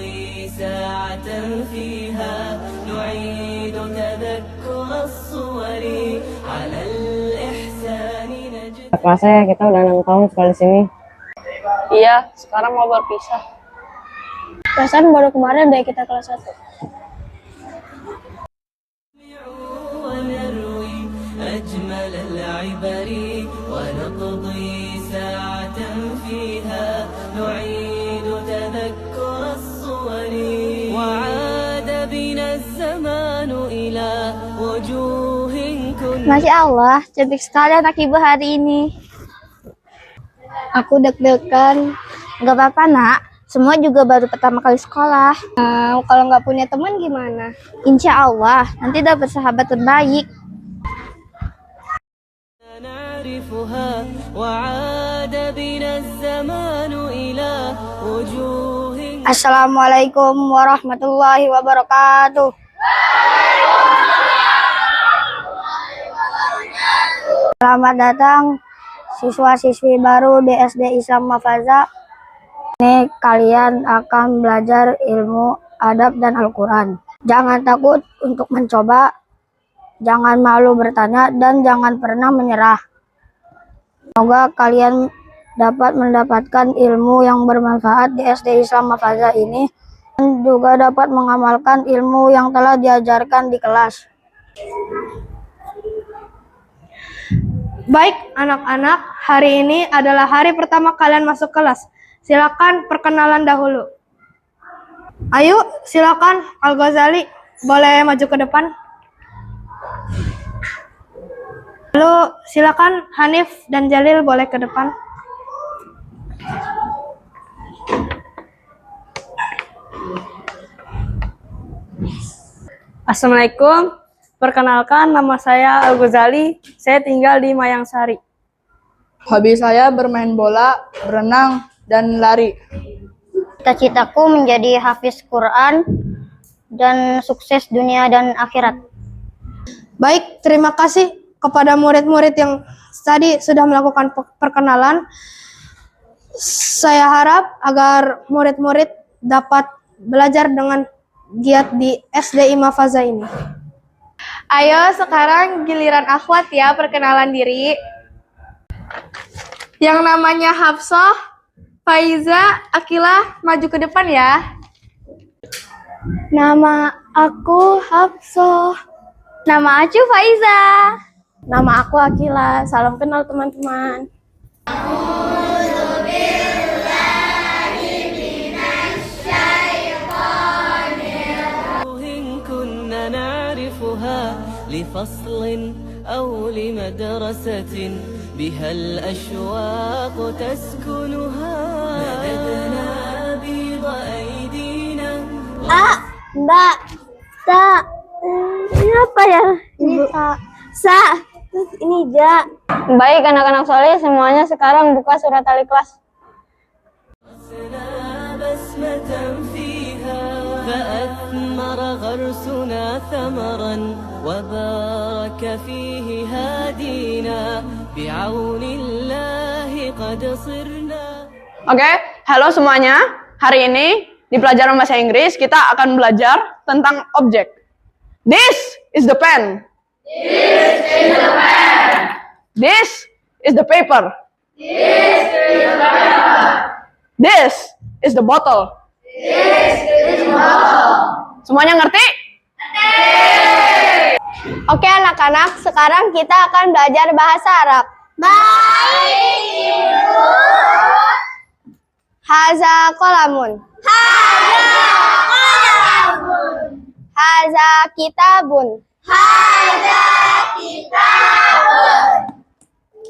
ونمضي ساعة فيها نعيد تذكر الصور على الإحسان نجد. Kelas saya kita udah 6 tahun sekolah di sini. Iya, sekarang mau berpisah. Perasaan baru kemarin deh kita kelas 1. ونروي أجمل العبر ونقضي ساعة فيها نعيد تذكر الصور وعاد بنا الزمان إلى وجوه كنا. Masya Allah, cantik sekali anak ibu hari ini. Aku deg-degan. Gak apa-apa nak, semua juga baru pertama kali sekolah. Kalau nggak punya teman gimana? Insya Allah, nanti dapat sahabat terbaik. نعرفها وعاد بنا الزمان إلى وجوه. Assalamualaikum warahmatullahi wabarakatuh. Selamat datang siswa-siswi baru di SD Islam Mafaza. Ini kalian akan belajar ilmu adab dan Al-Quran. Jangan takut untuk mencoba, jangan malu bertanya, dan jangan pernah menyerah. Semoga kalian dapat mendapatkan ilmu yang bermanfaat di SD Islam Mafaza ini, dan juga dapat mengamalkan ilmu yang telah diajarkan di kelas. Baik anak-anak, hari ini adalah hari pertama kalian masuk kelas. Silakan perkenalan dahulu. Ayo, silakan Al-Ghazali, boleh maju ke depan. Lalu silakan Hanif dan Jalil boleh ke depan. Assalamualaikum. Perkenalkan, nama saya Al-Ghazali. Saya tinggal di Mayangsari. Hobi saya bermain bola, berenang, dan lari. Cita-citaku menjadi hafiz Quran dan sukses dunia dan akhirat. Baik, terima kasih kepada murid-murid yang tadi sudah melakukan perkenalan. Saya harap agar murid-murid dapat belajar dengan giat di SD Mafaza ini. Ayo sekarang giliran akhwat ya perkenalan diri. Yang namanya Hafsah, Faiza, Akilah maju ke depan ya. Nama aku Hafsah. Nama aku Faiza. Nama aku Akila. Salam kenal teman-teman. كنا نعرفها لفصل أو لمدرسة بها الأشواق تسكنها مددنا بيض أيدينا. Mbak, Sa. Ini apa ya? Ini Sa. Terus ini Ja. Baik anak-anak soleh, semuanya sekarang buka surat Al-Ikhlas. بسمة فيها فأثمر غرسنا ثمرا وبارك فيه هادينا بعون الله قد صرنا. Oke, halo semuanya. Hari ini di pelajaran bahasa Inggris kita akan belajar tentang objek. This is the pen. This is the pen. This is the paper. This is the paper. This is the bottle. This is the bottle. Semuanya ngerti? Oke anak-anak, sekarang kita akan belajar bahasa Arab. Baik, Ibu. Haza qalamun. Haza qalamun. Haza kitabun. Haza kitabun.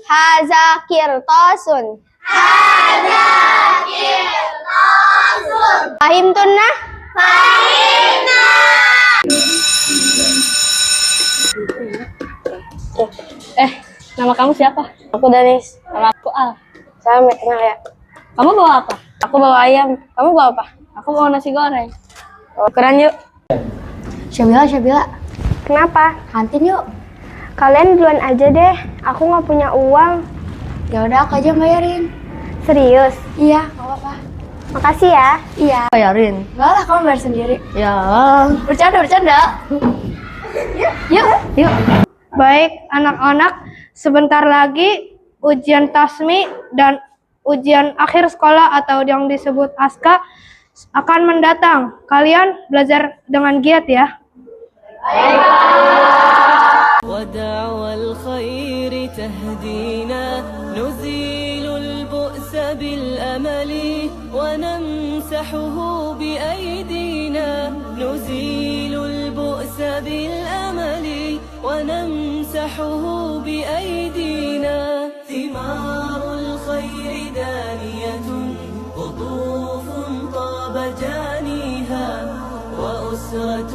Haza kirtasun. Haza kirtasun. Fahimtun nah? Fahimna. Nama kamu siapa? Aku Danis. Nama aku Al. Saya kenal ya. Kamu bawa apa? Aku bawa ayam. Kamu bawa apa? Aku bawa nasi goreng. Keren yuk. Syabila. Kenapa? Kantin yuk. Kalian duluan aja deh. Aku nggak punya uang. Ya udah, aku aja bayarin. Serius? Iya, nggak apa-apa. Makasih ya. Iya. Bayarin. Enggak lah, kamu bayar sendiri. Ya. Bercanda. Yuk. Baik, anak-anak, sebentar lagi ujian tasmi dan ujian akhir sekolah atau yang disebut ASKA akan mendatang. Kalian belajar dengan giat ya. ودعوى الخير تهدينا نزيل البؤس بالأمل ونمسحه بأيدينا نزيل البؤس بالأمل ونمسحه بأيدينا ثمار الخير دانية قطوف طاب جانيها وأسرة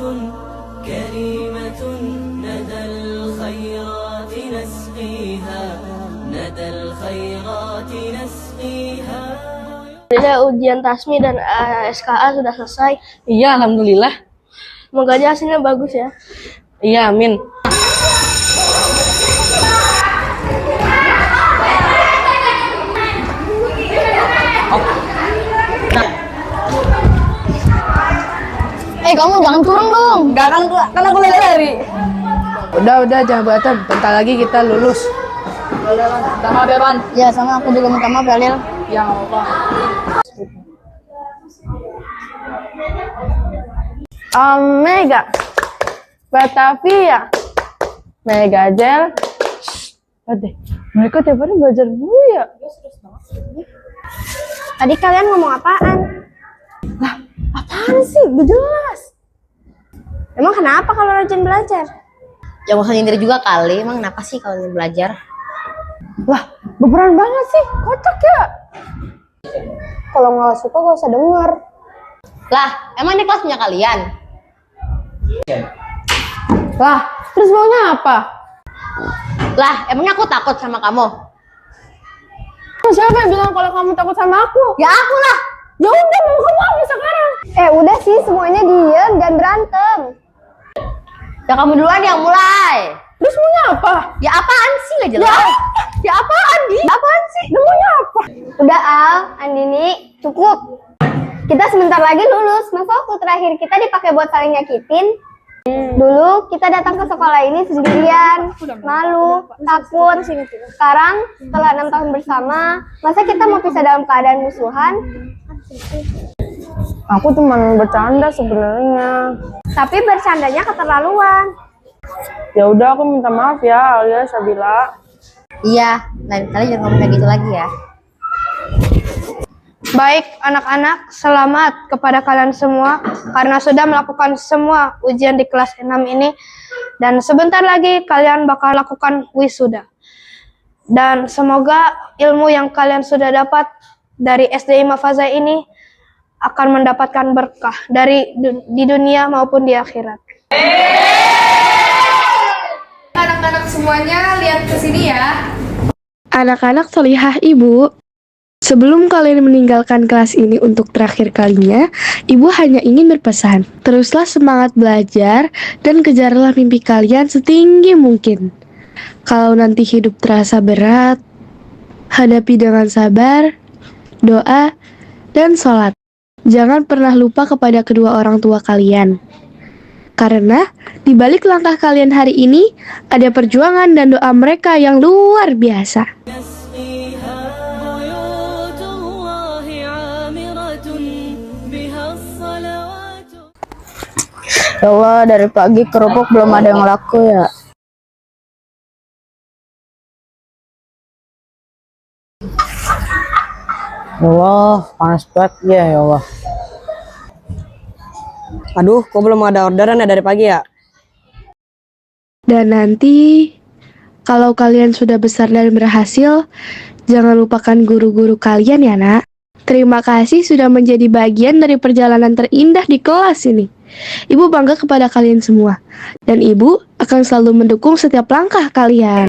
كريمة ندى الخيرات نسقيها ندى الخيرات نسقيها. Ujian tasmi dan SKA sudah selesai. Iya, alhamdulillah. Semoga aja hasilnya bagus ya. Iya, amin. Kamu jangan curang dong. Enggak kan aku lari. Udah, jangan berantem. Bentar lagi kita lulus. Sama Beron. Ya sama aku juga minta maaf ya Lil. Ya, nggak apa-apa. Mega. Batavia. Mega Gel. Deh, mereka tiap hari belajar dulu ya. Tadi kalian ngomong apaan? Apaan sih? Gak jelas. Emang kenapa kalau rajin belajar? Ya usah nyindir juga kali, emang kenapa sih kalau ingin belajar? Lah, beneran banget sih, kocak ya. Kalau nggak suka gak usah denger. Lah, emang ini kelas punya kalian? Lah, terus maunya apa? Lah, emangnya aku takut sama kamu? Siapa yang bilang kalau kamu takut sama aku? Ya aku lah. Ya udah, mau kamu apa sekarang? Udah sih semuanya diem dan berantem. Ya kamu duluan yang mulai. Terus maunya apa? Ya apaan sih gak jelas? Ya apaan, Di? Apaan sih? Maunya apa? Udah Al, Andini, cukup. Kita sebentar lagi lulus. Masa waktu terakhir kita dipakai buat saling nyakitin? Dulu kita datang ke sekolah ini sendirian, malu, takut. Sekarang setelah 6 tahun bersama, masa kita mau pisah dalam keadaan musuhan? Aku cuma bercanda sebenarnya. Tapi bercandanya keterlaluan. Ya udah, aku minta maaf ya, Alia, Sabila. Iya, lain kali jangan ngomong kayak gitu lagi ya. Baik, anak-anak, selamat kepada kalian semua karena sudah melakukan semua ujian di kelas 6 ini. Dan sebentar lagi kalian bakal lakukan wisuda. Dan semoga ilmu yang kalian sudah dapat dari SDI Mafaza ini akan mendapatkan berkah di dunia maupun di akhirat. Anak-anak semuanya lihat ke sini ya. Anak-anak solihah Ibu, sebelum kalian meninggalkan kelas ini untuk terakhir kalinya, Ibu hanya ingin berpesan, teruslah semangat belajar dan kejarlah mimpi kalian setinggi mungkin. Kalau nanti hidup terasa berat, hadapi dengan sabar, doa, dan sholat. Jangan pernah lupa kepada kedua orang tua kalian. Karena di balik langkah kalian hari ini, ada perjuangan dan doa mereka yang luar biasa. Ya Allah, dari pagi kerupuk belum ada yang laku ya. Ya Allah, panas banget ya Allah. Aduh, kok belum ada orderan ya dari pagi ya? Dan nanti, kalau kalian sudah besar dan berhasil, jangan lupakan guru-guru kalian ya nak. Terima kasih sudah menjadi bagian dari perjalanan terindah di kelas ini. Ibu bangga kepada kalian semua. Dan Ibu akan selalu mendukung setiap langkah kalian.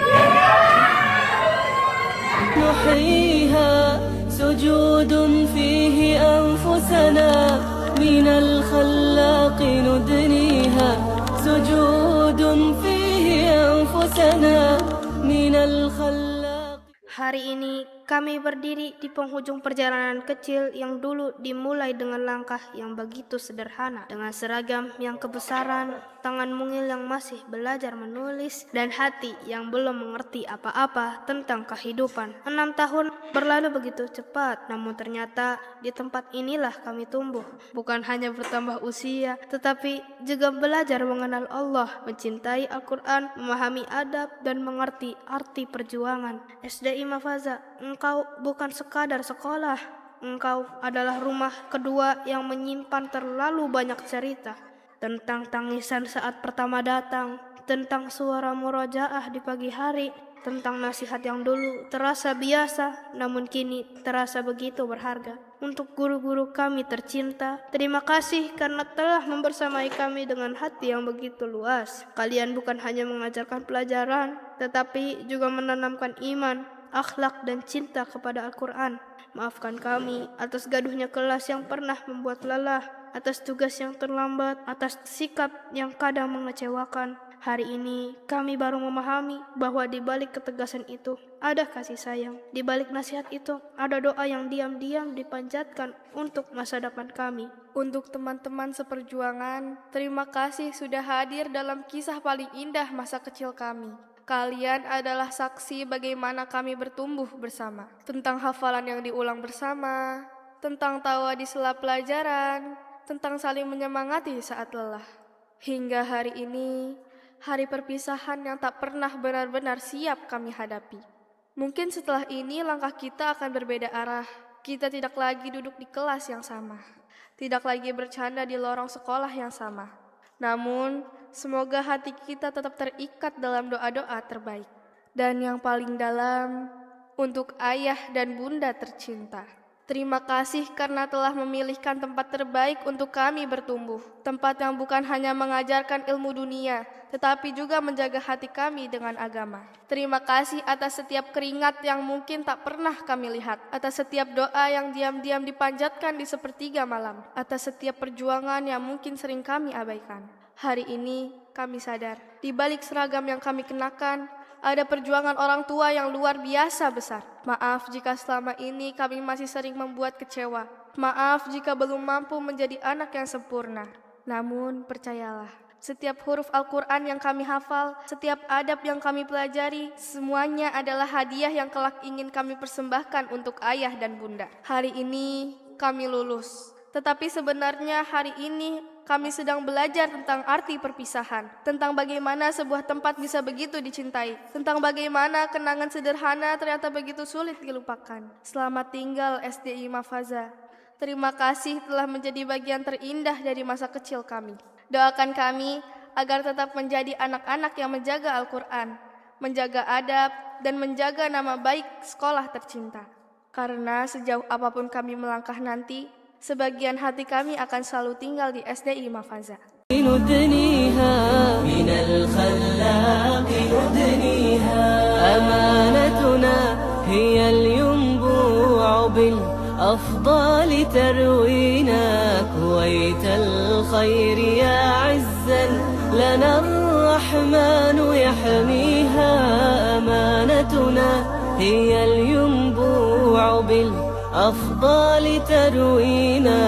Hari ini kami berdiri di penghujung perjalanan kecil yang dulu dimulai dengan langkah yang begitu sederhana, dengan seragam yang kebesaran, tangan mungil yang masih belajar menulis, dan hati yang belum mengerti apa-apa tentang kehidupan. 6 tahun berlalu begitu cepat, namun ternyata di tempat inilah kami tumbuh. Bukan hanya bertambah usia, tetapi juga belajar mengenal Allah, mencintai Al-Quran, memahami adab, dan mengerti arti perjuangan. SDI Mafaza, engkau bukan sekadar sekolah. Engkau adalah rumah kedua yang menyimpan terlalu banyak cerita. Tentang tangisan saat pertama datang, tentang suara murojaah di pagi hari, tentang nasihat yang dulu terasa biasa, namun kini terasa begitu berharga. Untuk guru-guru kami tercinta, terima kasih karena telah membersamai kami dengan hati yang begitu luas. Kalian bukan hanya mengajarkan pelajaran, tetapi juga menanamkan iman, akhlak, dan cinta kepada Al-Quran. Maafkan kami atas gaduhnya kelas yang pernah membuat lelah, atas tugas yang terlambat, atas sikap yang kadang mengecewakan. Hari ini kami baru memahami bahwa di balik ketegasan itu ada kasih sayang. Di balik nasihat itu ada doa yang diam-diam dipanjatkan untuk masa depan kami. Untuk teman-teman seperjuangan, terima kasih sudah hadir dalam kisah paling indah masa kecil kami. Kalian adalah saksi bagaimana kami bertumbuh bersama. Tentang hafalan yang diulang bersama, tentang tawa di sela pelajaran, tentang saling menyemangati saat lelah. Hingga hari ini, hari perpisahan yang tak pernah benar-benar siap kami hadapi. Mungkin setelah ini langkah kita akan berbeda arah. Kita tidak lagi duduk di kelas yang sama, tidak lagi bercanda di lorong sekolah yang sama. Namun, semoga hati kita tetap terikat dalam doa-doa terbaik. Dan yang paling dalam, untuk ayah dan bunda tercinta. Terima kasih karena telah memilihkan tempat terbaik untuk kami bertumbuh. Tempat yang bukan hanya mengajarkan ilmu dunia, tetapi juga menjaga hati kami dengan agama. Terima kasih atas setiap keringat yang mungkin tak pernah kami lihat, atas setiap doa yang diam-diam dipanjatkan di sepertiga malam, atas setiap perjuangan yang mungkin sering kami abaikan. Hari ini kami sadar, di balik seragam yang kami kenakan, ada perjuangan orang tua yang luar biasa besar. Maaf jika selama ini kami masih sering membuat kecewa. Maaf jika belum mampu menjadi anak yang sempurna. Namun percayalah, setiap huruf Al-Quran yang kami hafal, setiap adab yang kami pelajari, semuanya adalah hadiah yang kelak ingin kami persembahkan untuk ayah dan bunda. Hari ini kami lulus. Tetapi sebenarnya hari ini kami sedang belajar tentang arti perpisahan, tentang bagaimana sebuah tempat bisa begitu dicintai, tentang bagaimana kenangan sederhana ternyata begitu sulit dilupakan. Selamat tinggal SDI Mafaza. Terima kasih telah menjadi bagian terindah dari masa kecil kami. Doakan kami agar tetap menjadi anak-anak yang menjaga Al-Quran, menjaga adab, dan menjaga nama baik sekolah tercinta. Karena sejauh apapun kami melangkah nanti, sebagian hati kami akan selalu tinggal di SDI Mafaza. ندنيها من الخلاق ندنيها أمانتنا هي الينبوع بالأفضال تروينا كويت الخير يا عزا لنا الرحمن يحميها أمانتنا هي الينبوع بالأفضال تروينا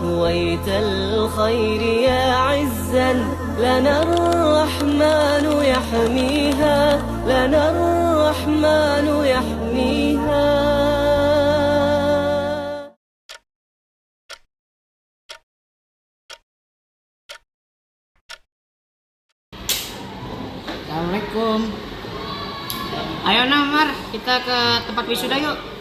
كويت الخير يا عزا لنا الرحمن يحميها لنا الرحمن يحميها. Assalamualaikum. Ayo Namar, kita ke tempat wisuda yuk.